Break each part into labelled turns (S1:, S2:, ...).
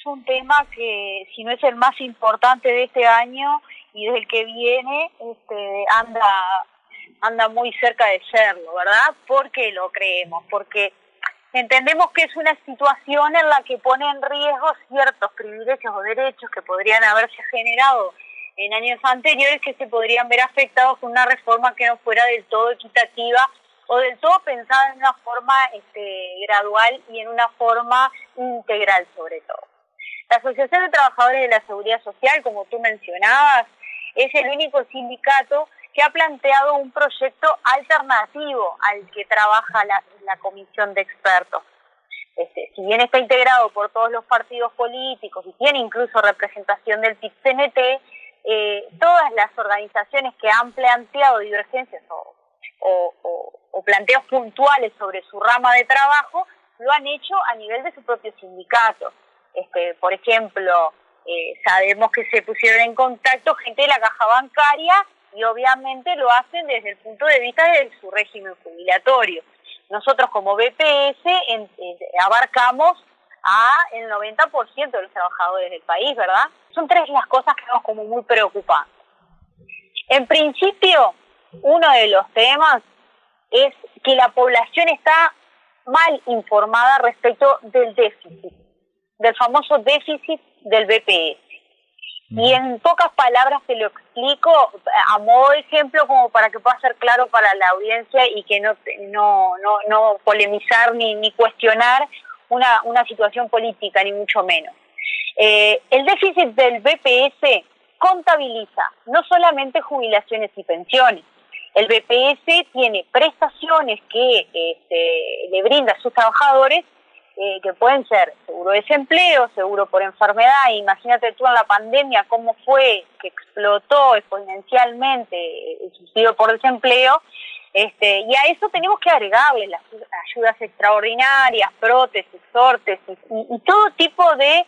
S1: Es un tema que, si no es el más importante de este año y desde el que viene, anda muy cerca de serlo, ¿verdad? Porque lo creemos, porque entendemos que es una situación en la que pone en riesgo ciertos privilegios o derechos que podrían haberse generado en años anteriores, que se podrían ver afectados con una reforma que no fuera del todo equitativa o del todo pensada en una forma gradual y en una forma integral sobre todo. La Asociación de Trabajadores de la Seguridad Social, como tú mencionabas, es el único sindicato que ha planteado un proyecto alternativo al que trabaja la comisión de expertos. Si bien está integrado por todos los partidos políticos y tiene incluso representación del PIT-CNT, todas las organizaciones que han planteado divergencias o planteos puntuales sobre su rama de trabajo lo han hecho a nivel de su propio sindicato. Por ejemplo, sabemos que se pusieron en contacto gente de la caja bancaria y obviamente lo hacen desde el punto de vista de su régimen jubilatorio. Nosotros como BPS abarcamos el 90% de los trabajadores del país, ¿verdad? Son tres las cosas que vemos como muy preocupantes. En principio, uno de los temas es que la población está mal informada respecto del déficit, del famoso déficit del BPS. Y en pocas palabras te lo explico a modo de ejemplo como para que pueda ser claro para la audiencia y que no polemizar ni cuestionar una situación política, ni mucho menos. El déficit del BPS contabiliza no solamente jubilaciones y pensiones. El BPS tiene prestaciones que le brinda a sus trabajadores, que pueden ser seguro de desempleo, seguro por enfermedad. Imagínate tú en la pandemia cómo fue que explotó exponencialmente el subsidio por desempleo, y a eso tenemos que agregarle las ayudas extraordinarias, prótesis, órtesis y todo tipo de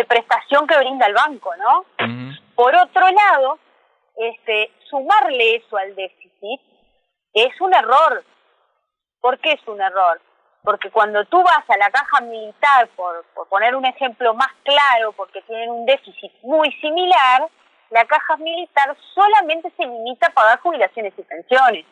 S1: prestación que brinda el banco, ¿no? Uh-huh. Por otro lado, sumarle eso al déficit es un error. ¿Por qué es un error? Porque cuando tú vas a la caja militar, por poner un ejemplo más claro, porque tienen un déficit muy similar, la caja militar solamente se limita a pagar jubilaciones y pensiones.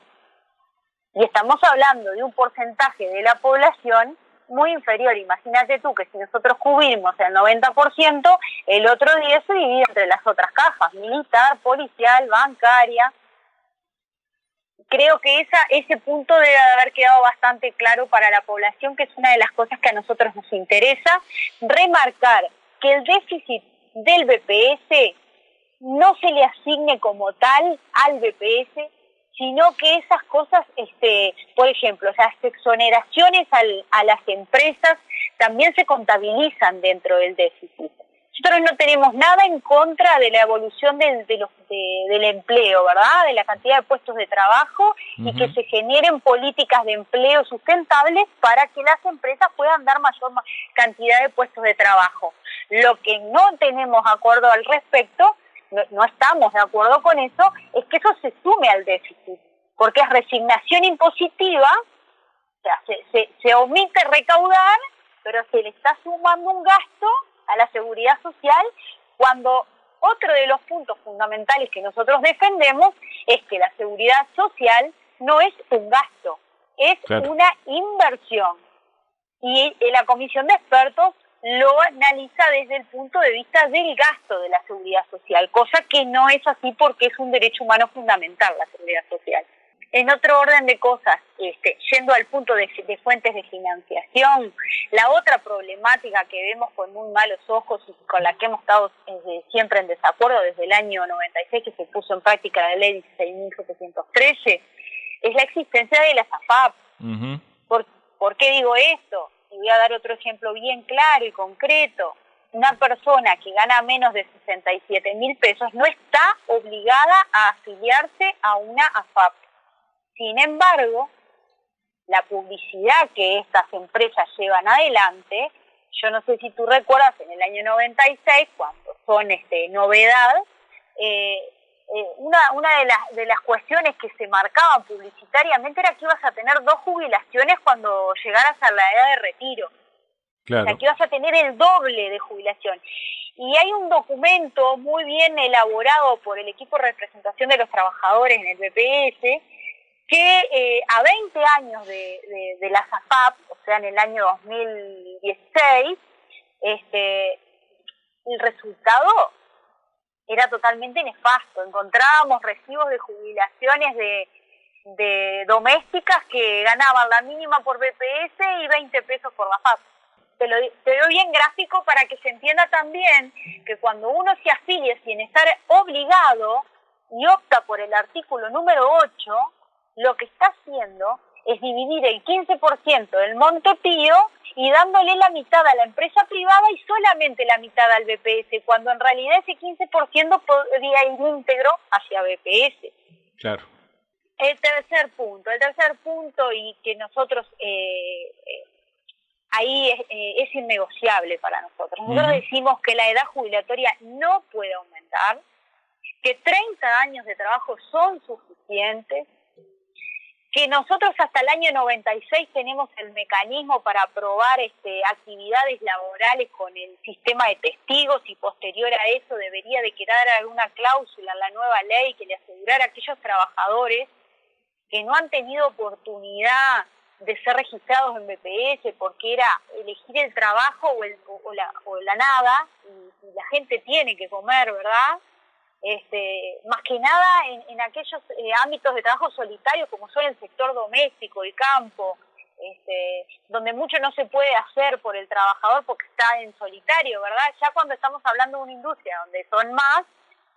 S1: Y estamos hablando de un porcentaje de la población muy inferior. Imagínate tú que si nosotros cubrimos el 90%, el otro 10% se divide entre las otras cajas, militar, policial, bancaria. Creo que ese punto debe haber quedado bastante claro para la población, que es una de las cosas que a nosotros nos interesa, remarcar que el déficit del BPS no se le asigne como tal al BPS, sino que esas cosas, por ejemplo, las exoneraciones a las empresas también se contabilizan dentro del déficit. Nosotros no tenemos nada en contra de la evolución del empleo, ¿verdad? De la cantidad de puestos de trabajo, uh-huh, y que se generen políticas de empleo sustentables para que las empresas puedan dar mayor cantidad de puestos de trabajo. Lo que no tenemos acuerdo al respecto, no estamos de acuerdo con eso, es que eso se sume al déficit, porque es resignación impositiva, o sea, se omite recaudar, pero se le está sumando un gasto a la seguridad social, cuando otro de los puntos fundamentales que nosotros defendemos es que la seguridad social no es un gasto, es una inversión. Y la comisión de expertos lo analiza desde el punto de vista del gasto de la seguridad social, cosa que no es así porque es un derecho humano fundamental la seguridad social. En otro orden de cosas, yendo al punto de fuentes de financiación, la otra problemática que vemos con muy malos ojos y con la que hemos estado siempre en desacuerdo desde el año 96, que se puso en práctica la ley 16.713, es la existencia de las AFAP. Uh-huh. ¿Por qué digo esto? Y voy a dar otro ejemplo bien claro y concreto. Una persona que gana menos de 67.000 pesos no está obligada a afiliarse a una AFAP. Sin embargo, la publicidad que estas empresas llevan adelante, yo no sé si tú recuerdas en el año 96, cuando son novedad, una de las cuestiones que se marcaban publicitariamente era que ibas a tener 2 jubilaciones cuando llegaras a la edad de retiro. O sea,
S2: Claro.
S1: que vas a tener el doble de jubilación. Y hay un documento muy bien elaborado por el equipo de representación de los trabajadores en el BPS, que a 20 años de la SAFAP, o sea, en el año 2016, el resultado era totalmente nefasto. Encontrábamos recibos de jubilaciones de domésticas que ganaban la mínima por BPS y 20 pesos por la FAP. Te doy bien gráfico para que se entienda también que cuando uno se afilia sin estar obligado y opta por el artículo número 8, lo que está haciendo es dividir el 15% del monto tío y dándole la mitad a la empresa privada y solamente la mitad al BPS, cuando en realidad ese 15% podría ir íntegro hacia BPS.
S2: Claro.
S1: El tercer punto, y que nosotros ahí es innegociable para nosotros. Nosotros decimos que la edad jubilatoria no puede aumentar, que 30 años de trabajo son suficientes, que nosotros hasta el año 96 tenemos el mecanismo para aprobar actividades laborales con el sistema de testigos, y posterior a eso debería de quedar alguna cláusula en la nueva ley que le asegurara a aquellos trabajadores que no han tenido oportunidad de ser registrados en BPS porque era elegir el trabajo o la nada, y la gente tiene que comer, ¿verdad? Más que nada en aquellos ámbitos de trabajo solitarios como son el sector doméstico, el campo, donde mucho no se puede hacer por el trabajador porque está en solitario, ¿verdad? Ya cuando estamos hablando de una industria donde son más,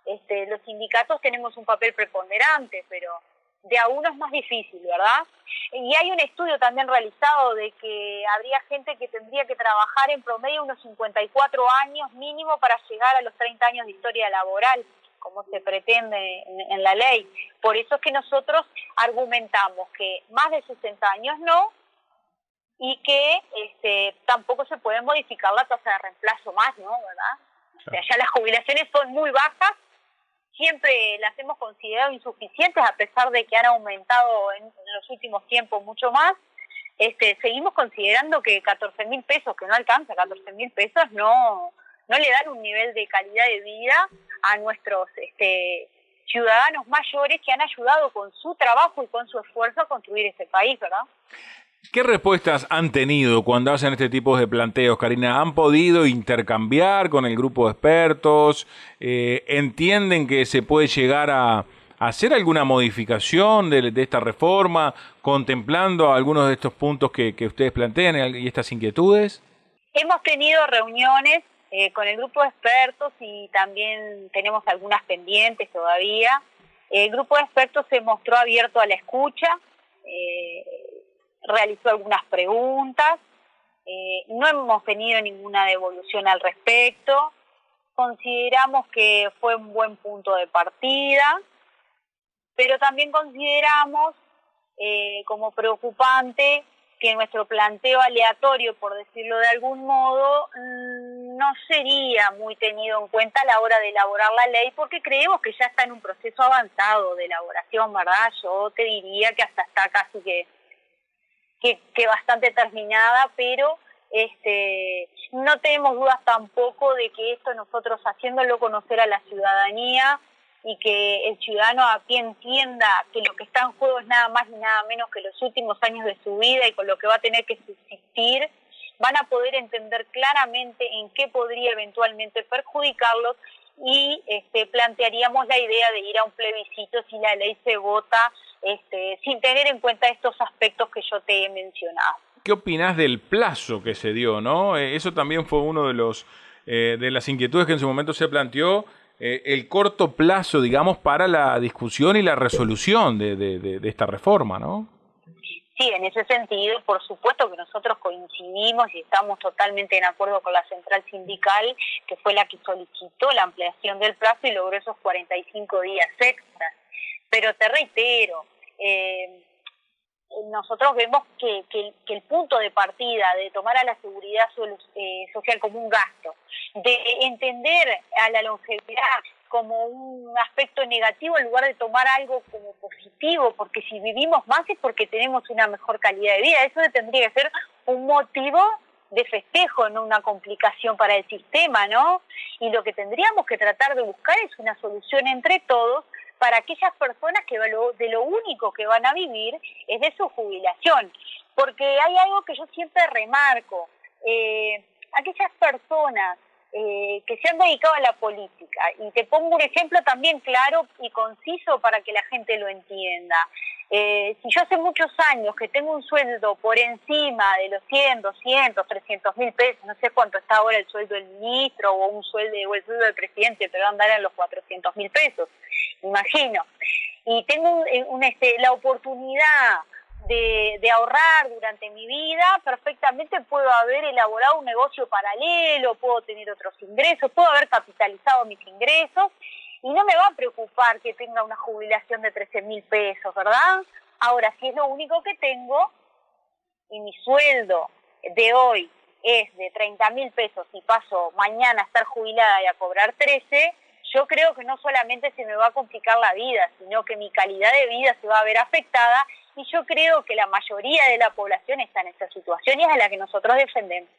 S1: los sindicatos tenemos un papel preponderante, pero de a uno es más difícil, ¿verdad? Y hay un estudio también realizado de que habría gente que tendría que trabajar en promedio unos 54 años mínimo para llegar a los 30 años de historia laboral, como se pretende en la ley. Por eso es que nosotros argumentamos que más de 60 años no, y que tampoco se puede modificar la tasa de reemplazo más, ¿no? ¿Verdad? O sea, ya las jubilaciones son muy bajas, siempre las hemos considerado insuficientes, a pesar de que han aumentado en los últimos tiempos mucho más. Seguimos considerando que 14.000 pesos, que no alcanza, 14.000 pesos no le dan un nivel de calidad de vida a nuestros ciudadanos mayores que han ayudado con su trabajo y con su esfuerzo a construir este país, ¿verdad?
S2: ¿Qué respuestas han tenido cuando hacen este tipo de planteos, Karina? ¿Han podido intercambiar con el grupo de expertos? ¿Entienden que se puede llegar a hacer alguna modificación de esta reforma, contemplando algunos de estos puntos que ustedes plantean y estas inquietudes?
S1: Hemos tenido reuniones con el grupo de expertos y también tenemos algunas pendientes todavía. El grupo de expertos se mostró abierto a la escucha, realizó algunas preguntas, no hemos tenido ninguna devolución al respecto. Consideramos que fue un buen punto de partida, pero también consideramos como preocupante que nuestro planteo aleatorio, por decirlo de algún modo, no sería muy tenido en cuenta a la hora de elaborar la ley, porque creemos que ya está en un proceso avanzado de elaboración, ¿verdad? Yo te diría que hasta está casi que bastante terminada, pero no tenemos dudas tampoco de que esto nosotros haciéndolo conocer a la ciudadanía y que el ciudadano a pie entienda que lo que está en juego es nada más y nada menos que los últimos años de su vida y con lo que va a tener que subsistir, van a poder entender claramente en qué podría eventualmente perjudicarlos, y plantearíamos la idea de ir a un plebiscito si la ley se vota sin tener en cuenta estos aspectos que yo te he mencionado.
S2: ¿Qué opinás del plazo que se dio, no? Eso también fue uno de las inquietudes que en su momento se planteó, el corto plazo, digamos, para la discusión y la resolución de esta reforma, ¿no?
S1: Sí, en ese sentido, por supuesto que nosotros coincidimos y estamos totalmente en acuerdo con la central sindical, que fue la que solicitó la ampliación del plazo y logró esos 45 días extras. Pero te reitero, nosotros vemos que el punto de partida de tomar a la seguridad social como un gasto, de entender a la longevidad como un aspecto negativo en lugar de tomar algo como positivo, porque si vivimos más es porque tenemos una mejor calidad de vida. Eso tendría que ser un motivo de festejo, no una complicación para el sistema, ¿no? Y lo que tendríamos que tratar de buscar es una solución entre todos para aquellas personas que de lo único que van a vivir es de su jubilación. Porque hay algo que yo siempre remarco, aquellas personas que se han dedicado a la política, y te pongo un ejemplo también claro y conciso para que la gente lo entienda. Si yo hace muchos años que tengo un sueldo por encima de los 100, 200, 300 mil pesos, no sé cuánto está ahora el sueldo del ministro o el sueldo del presidente, pero andar en los 400 mil pesos, imagino. Y tengo la oportunidad de ahorrar durante mi vida, perfectamente puedo haber elaborado un negocio paralelo, puedo tener otros ingresos, puedo haber capitalizado mis ingresos y no me va a preocupar que tenga una jubilación de 13.000 pesos, ¿verdad? Ahora, si es lo único que tengo y mi sueldo de hoy es de 30.000 pesos y paso mañana a estar jubilada y a cobrar 13, yo creo que no solamente se me va a complicar la vida, sino que mi calidad de vida se va a ver afectada, y yo creo que la mayoría de la población está en esa situación y es a la que nosotros defendemos.